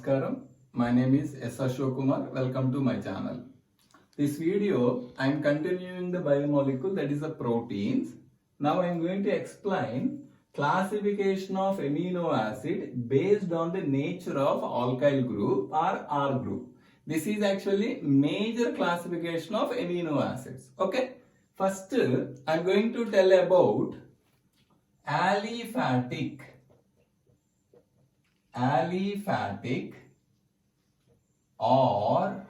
Namaskaram. My name is S. Ashok Kumar. Welcome to my channel. This video, I am continuing the biomolecule, that is the proteins. Now I am going to explain classification of amino acid based on the nature of alkyl group or R group. This is actually major classification of amino acids. Okay. First, I am going to tell about aliphatic or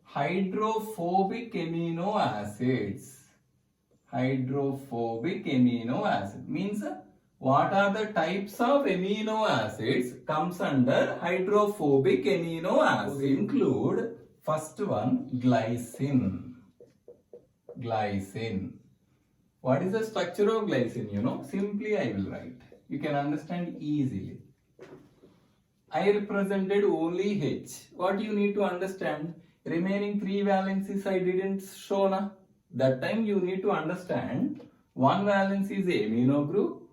hydrophobic amino acids. Hydrophobic amino acid means what are the types of amino acids comes under hydrophobic amino acids. Include first one, glycine. What is the structure of glycine? Simply I will write. You can understand easily. I represented only H. What you need to understand? Remaining 3 valencies I didn't show na. That time you need to understand one valence is a amino group,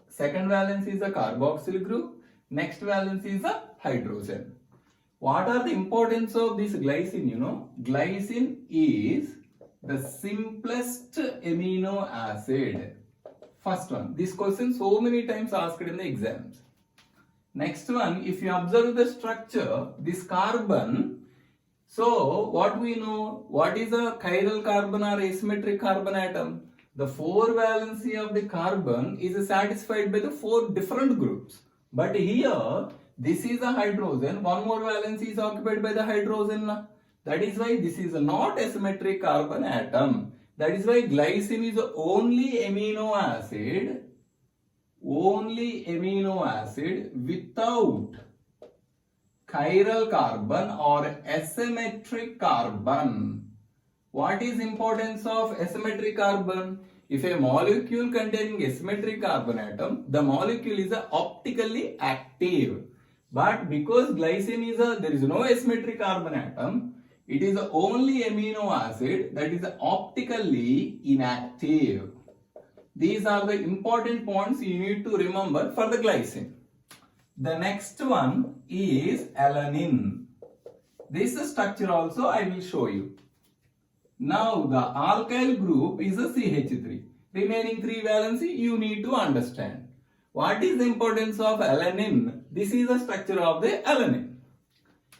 second valence is a carboxyl group, next valence is a hydrogen. What are the importance of this glycine? Glycine is the simplest amino acid. First one. This question so many times asked in the exams. Next one, if you observe the structure, this carbon, so what we know, what is a chiral carbon or asymmetric carbon atom? The 4 valency of the carbon is satisfied by the 4 different groups. But here, this is a hydrogen, one more valency is occupied by the hydrogen. That is why this is not a symmetric carbon atom. That is why glycine is the only amino acid without chiral carbon or asymmetric carbon. What is importance of asymmetric carbon? If a molecule containing asymmetric carbon atom, the molecule is optically active. But because glycine is there is no asymmetric carbon atom, it is the only amino acid that is optically inactive. These are the important points you need to remember for the glycine. The next one is alanine. This structure also I will show you. Now the alkyl group is a CH3. Remaining 3 valency you need to understand. What is the importance of alanine? This is the structure of the alanine.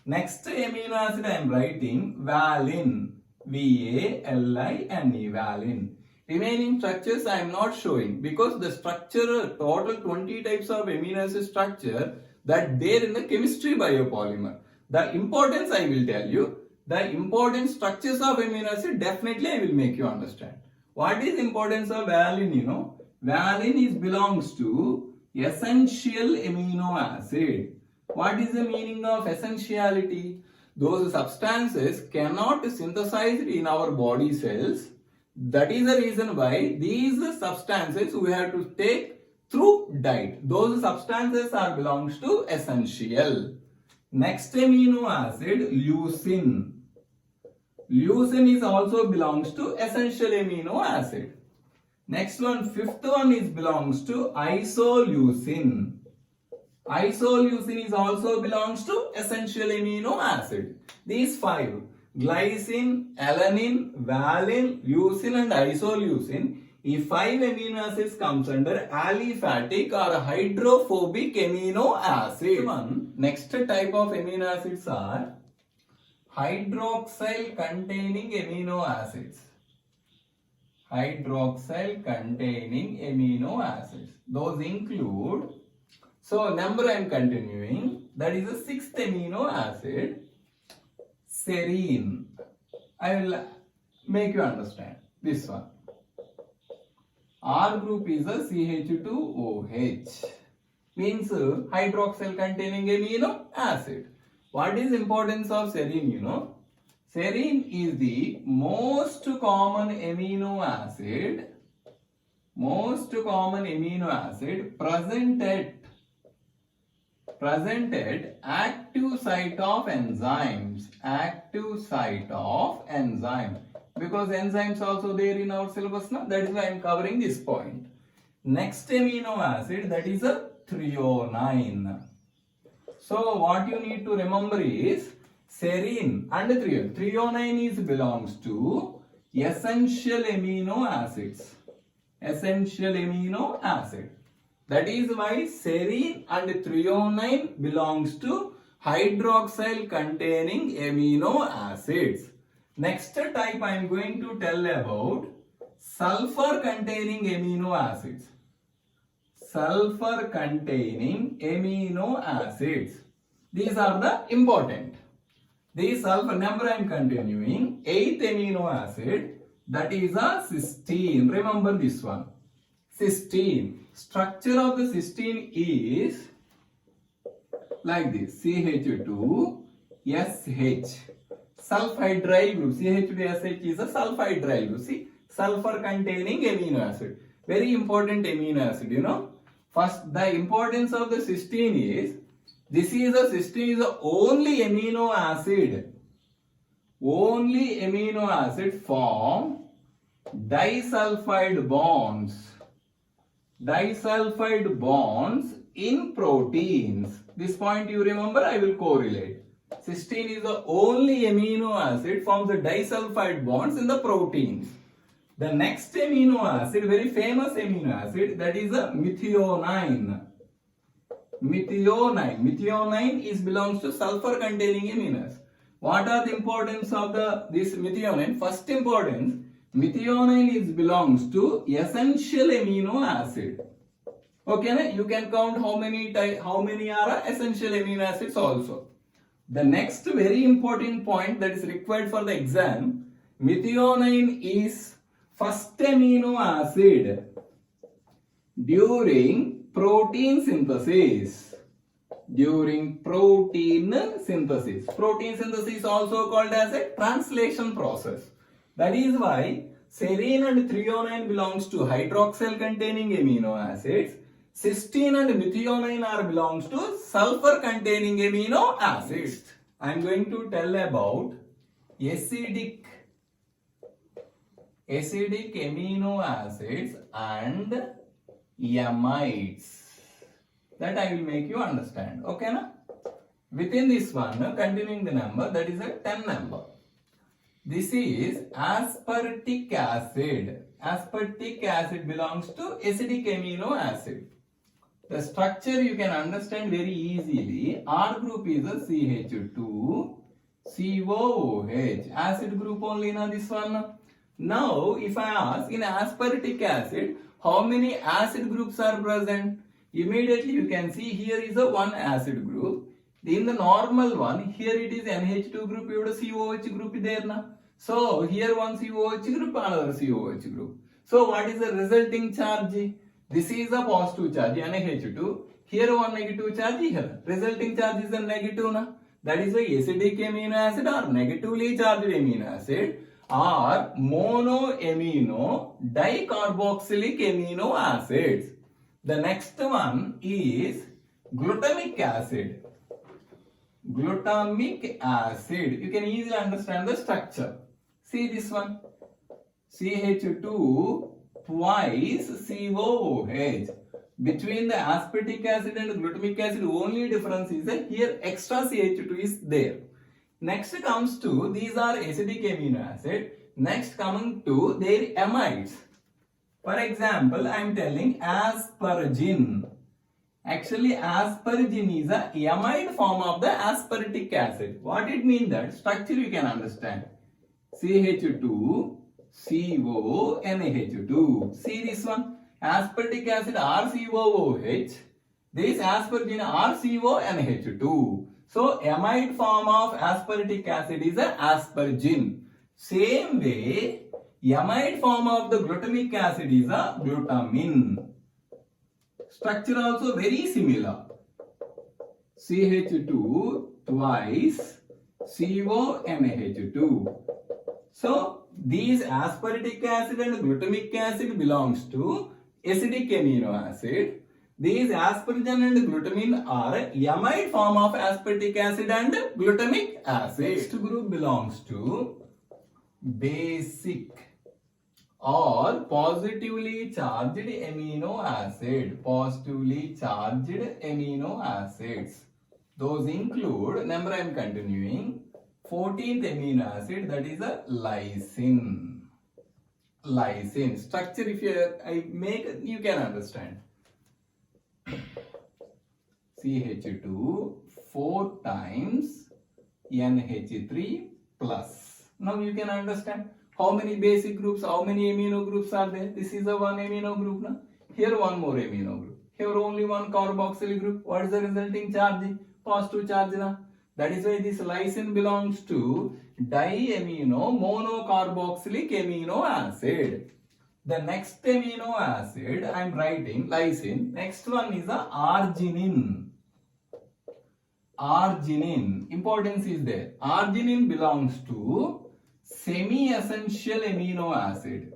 Next amino acid I am writing valine. V-A-L-I-N-E, valine. Remaining structures I am not showing because the structure, total 20 types of amino acid structure that there in the chemistry biopolymer. The importance I will tell you. The important structures of amino acid definitely I will make you understand. What is importance of valine? Valine belongs to essential amino acid. What is the meaning of essentiality? Those substances cannot synthesize in our body cells. That is the reason why these substances we have to take through diet. Those substances are belongs to essential. Next amino acid, leucine. Leucine is also belongs to essential amino acid. Next one, fifth one is belongs to isoleucine. Isoleucine is also belongs to essential amino acid. These 5, glycine, alanine, valine, leucine and isoleucine, these 5 amino acids comes under aliphatic or hydrophobic amino acid. Next type of amino acids are hydroxyl containing amino acids. Hydroxyl containing amino acids. Those include, so number I am continuing, that is the 6th amino acid, serine. I will make you understand this one. R group is a CH2OH, means hydroxyl containing amino acid. What is importance of serine? Serine is the most common amino acid present at active site of enzymes. Because enzymes also there in our syllabus, that is why I am covering this point. Next amino acid, that is a threonine. So what you need to remember is serine and threonine. Threonine is belongs to essential amino acids. Essential amino acid. That is why serine and threonine belongs to hydroxyl containing amino acids. Next type I am going to tell about sulfur containing amino acids. Sulfur containing amino acids. These are the important. These sulfur number I am continuing. 8th amino acid, that is a cysteine. Remember this one. Cysteine. Structure of the cysteine is like this. CH2SH. Sulfhydryl group. CH2SH is a sulfhydryl group. See, sulfur containing amino acid. Very important amino acid, you know. First, the importance of the cysteine is, cysteine is the only amino acid. Only amino acid form disulfide bonds. Disulfide bonds in proteins. This point you remember, I will correlate. Cysteine is the only amino acid forms the disulfide bonds in the proteins. The next amino acid, very famous amino acid, that is a methionine. Methionine is belongs to sulfur containing aminos. What are the importance of this methionine? First importance, methionine is belongs to essential amino acid. Okay, you can count how many are essential amino acids also. The next very important point that is required for the exam, methionine is first amino acid during protein synthesis. During protein synthesis. Protein synthesis is also called as a translation process. That is why serine and threonine belongs to hydroxyl containing amino acids. Cysteine and methionine are belongs to sulfur containing amino acids. I am going to tell about acidic amino acids and amides. That I will make you understand. Okay, na? Within this one, continuing the number, that is a 10 number. This is aspartic acid. Aspartic acid belongs to acidic amino acid. The structure you can understand very easily. R group is a CH2, COOH. Acid group only na this one. Now, if I ask in aspartic acid, how many acid groups are present? Immediately you can see here is a one acid group. In the normal one, here it is NH2 group, you have a COH group there na. So here one COH group, another COH group. So what is the resulting charge? This is a positive charge, NH2. Here one negative charge here. Resulting charge is a negative na. That is why acidic amino acid or negatively charged amino acid or monoamino dicarboxylic amino acids. The next one is glutamic acid. Glutamic acid. You can easily understand the structure. See this one. CH2 twice COOH. Between the aspartic acid and glutamic acid, only difference is that here extra CH2 is there. Next comes to, these are acidic amino acid. Next coming to their amides. For example, I am telling asparagine. Actually, asparagine is a amide form of the aspartic acid. What it means that structure you can understand. CH2, CO, NH2. See this one. Aspartic acid RCOOH. This asparagine RCO, NH2. So, amide form of aspartic acid is a asparagine. Same way, amide form of the glutamic acid is a glutamine. Structure also very similar. CH2 twice CONH2. So these aspartic acid and glutamic acid belongs to acidic amino acid. These asparagine and glutamine are amide form of aspartic acid and glutamic acid. Next group belongs to basic or positively charged amino acid. Positively charged amino acids. Those include, number I am continuing, 14th amino acid, that is a lysine. Lysine. Structure, if I make, you can understand. CH2, 4 times NH3 plus. Now you can understand how many basic groups, how many amino groups are there. This is a one amino group now. Here one more amino group. Here only one carboxyl group. What is the resulting charge? Positive charge now. That is why this lysine belongs to diamino monocarboxylic amino acid. The next amino acid I am writing lysine. Next one is the arginine. Arginine. Importance is there. Arginine belongs to semi-essential amino acid.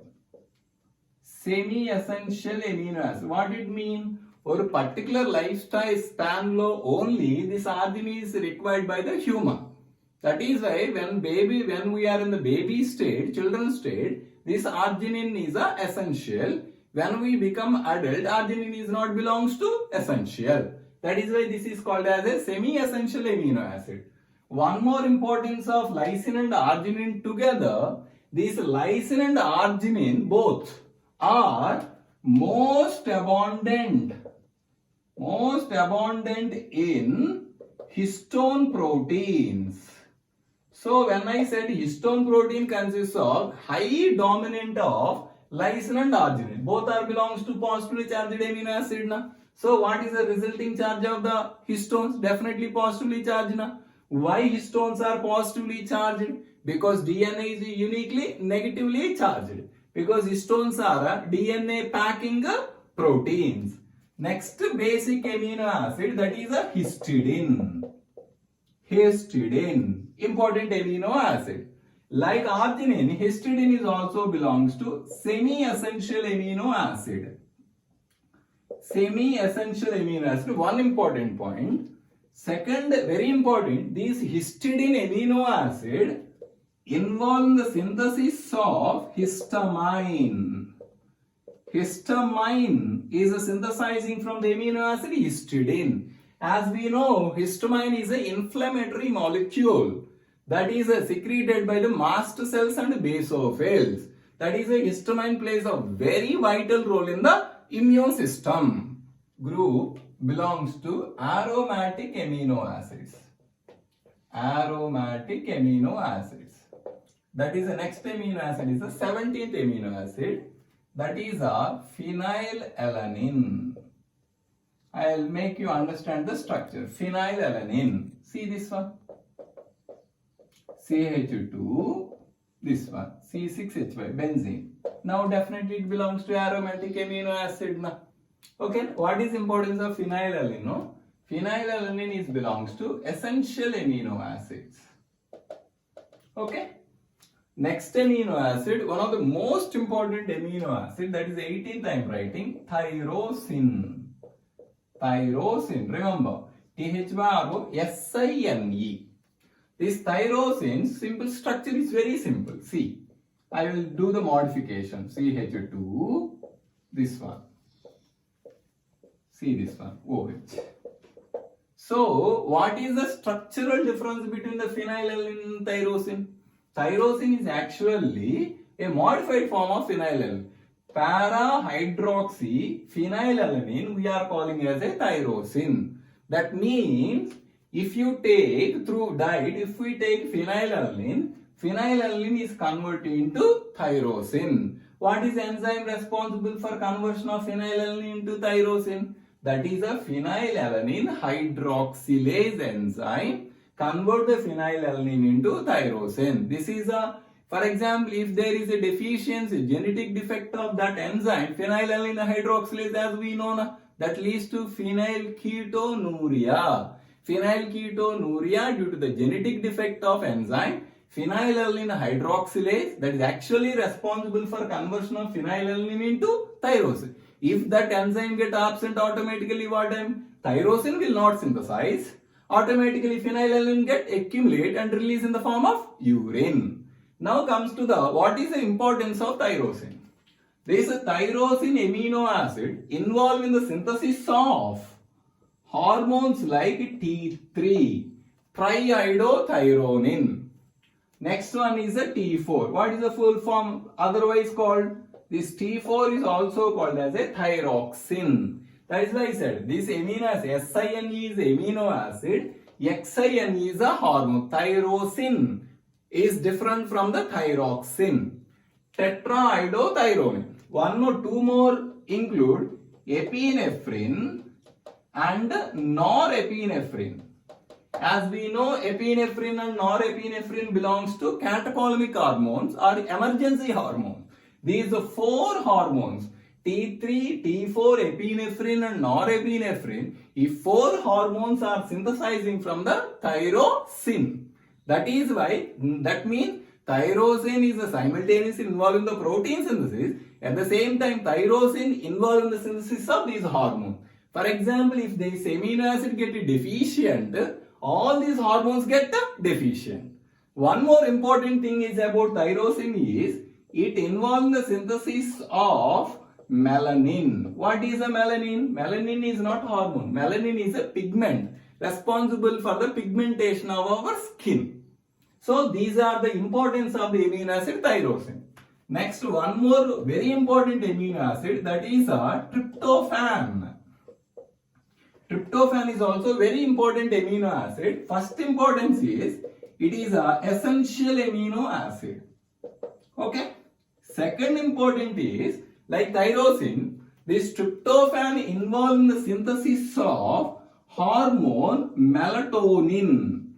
Semi-essential amino acid. What it mean? For a particular lifestyle span low only this arginine is required by the human. That is why when we are in the baby state, children state, this arginine is a essential. When we become adult, arginine is not belongs to essential. That is why this is called as a semi-essential amino acid. One more importance of lysine and arginine together, this lysine and arginine both are most abundant in histone proteins. So when I said histone protein consists of high dominant of lysine and arginine, both are belongs to positively charged amino acid na. So what is the resulting charge of the histones? Definitely positively charged na. Why histones are positively charged? Because DNA is uniquely negatively charged. Because histones are DNA packing proteins. Next basic amino acid, that is a histidine. Histidine. Important amino acid. Like arginine, histidine is also belongs to semi-essential amino acid. Semi-essential amino acid. One important point. Second, very important, this histidine amino acid involve in the synthesis of histamine. Histamine is synthesizing from the amino acid histidine. As we know, histamine is an inflammatory molecule that is secreted by the mast cells and basophils. That is why histamine plays a very vital role in the immune system. Group belongs to aromatic amino acids. Aromatic amino acids. That is the next amino acid is the 17th amino acid. That is a phenylalanine. I'll make you understand the structure. Phenylalanine. See this one. CH2. This one. C6H5. Benzene. Now definitely it belongs to aromatic amino acid. Na. Okay. What is importance of phenylalanine? No? Phenylalanine is belongs to essential amino acids. Okay. Next amino acid, one of the most important amino acid, that is 18th I am writing, tyrosine. Tyrosine, remember, THROSINE. This tyrosine, simple structure is very simple. See, I will do the modification. CH2, this one. See this one, OH. So, what is the structural difference between the phenylalanine and tyrosine? Tyrosine is actually a modified form of phenylalanine. Para-hydroxy phenylalanine we are calling as a tyrosine. That means if you take through diet, if we take phenylalanine, phenylalanine is converted into tyrosine. What is the enzyme responsible for conversion of phenylalanine into tyrosine? That is a phenylalanine hydroxylase enzyme. Convert the phenylalanine into tyrosine. This is a, for example, if there is a deficiency, genetic defect of that enzyme, phenylalanine hydroxylase, as we know, that leads to phenylketonuria. Phenylketonuria due to the genetic defect of enzyme, phenylalanine hydroxylase, that is actually responsible for conversion of phenylalanine into tyrosine. If that enzyme get absent, automatically what time? Tyrosine will not synthesize. Automatically phenylalanine get accumulate and release in the form of urine. Now comes to the, what is the importance of tyrosine? There is a tyrosine amino acid involved in the synthesis of hormones like T3, triiodothyronin. Next one is a T4. What is the full form otherwise called? This T4 is also called as a thyroxine. That is why I said this amino acid, SINE is amino acid, XINE is a hormone. Tyrosine is different from the thyroxine. Tetraiodothyronin. One or two more include epinephrine and norepinephrine. As we know, epinephrine and norepinephrine belongs to catecholamic hormones or emergency hormones. These are four hormones, T3, T4, epinephrine and norepinephrine. If four hormones are synthesizing from the tyrosine. That is why, that means tyrosine is simultaneously involved in the protein synthesis. At the same time, tyrosine involved in the synthesis of these hormones. For example, if this amino acid get deficient, all these hormones get deficient. One more important thing is about tyrosine is it involves the synthesis of melanin. What is a melanin? Melanin is not hormone. Melanin is a pigment responsible for the pigmentation of our skin. So these are the importance of the amino acid tyrosine. Next, one more very important amino acid, that is a tryptophan. Tryptophan is also very important amino acid. First importance is it is a essential amino acid. Okay. Second important is like tyrosine, this tryptophan involved in the synthesis of hormone melatonin.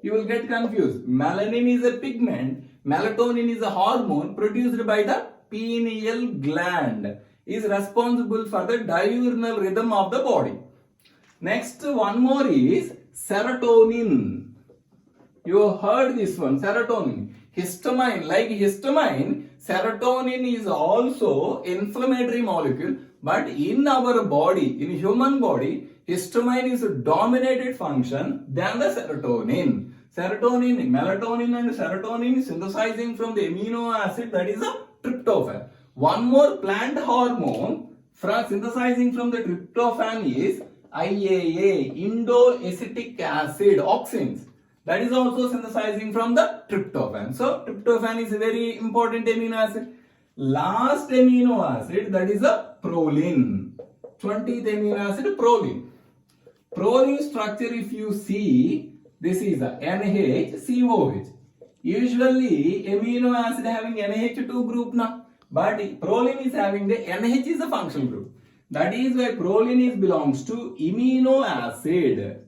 You will get confused. Melanin is a pigment, melatonin is a hormone produced by the pineal gland, is responsible for the diurnal rhythm of the body. Next, one more is serotonin. You heard this one, serotonin. Histamine, like histamine, serotonin is also inflammatory molecule, but in our body, in human body, histamine is a dominated function than the serotonin. Serotonin, melatonin and serotonin synthesizing from the amino acid, that is a tryptophan. One more plant hormone synthesizing from the tryptophan is IAA, indoacetic acid, auxins. That is also synthesizing from the tryptophan. So, tryptophan is a very important amino acid. Last amino acid, that is a proline. 20th amino acid, proline. Proline structure, if you see, this is a NHCOH. Usually, amino acid having NH2 group now, but proline is having the NH is a functional group. That is why proline belongs to amino acid.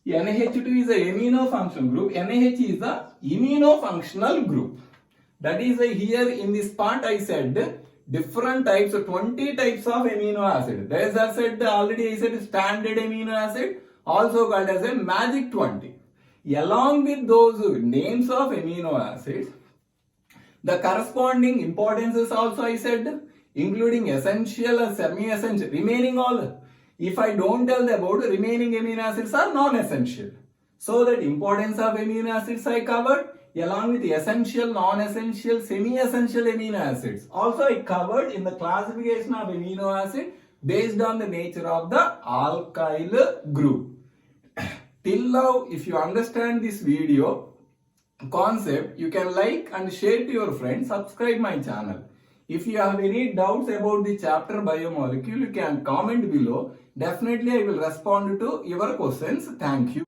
NH2 is a amino functional group. NH is a immunofunctional group. That is why here in this part I said different types, 20 types of amino acid. As I said already, I said standard amino acid, also called as a magic 20. Along with those names of amino acids, the corresponding importances also I said, including essential or semi-essential, remaining all. If I don't tell about remaining amino acids are non-essential. So that importance of amino acids I covered, along with essential, non-essential, semi-essential amino acids. Also I covered in the classification of amino acid based on the nature of the alkyl group. Till now, if you understand this video concept, you can like and share to your friends, subscribe my channel. If you have any doubts about the chapter biomolecule, you can comment below. Definitely I will respond to your questions. Thank you.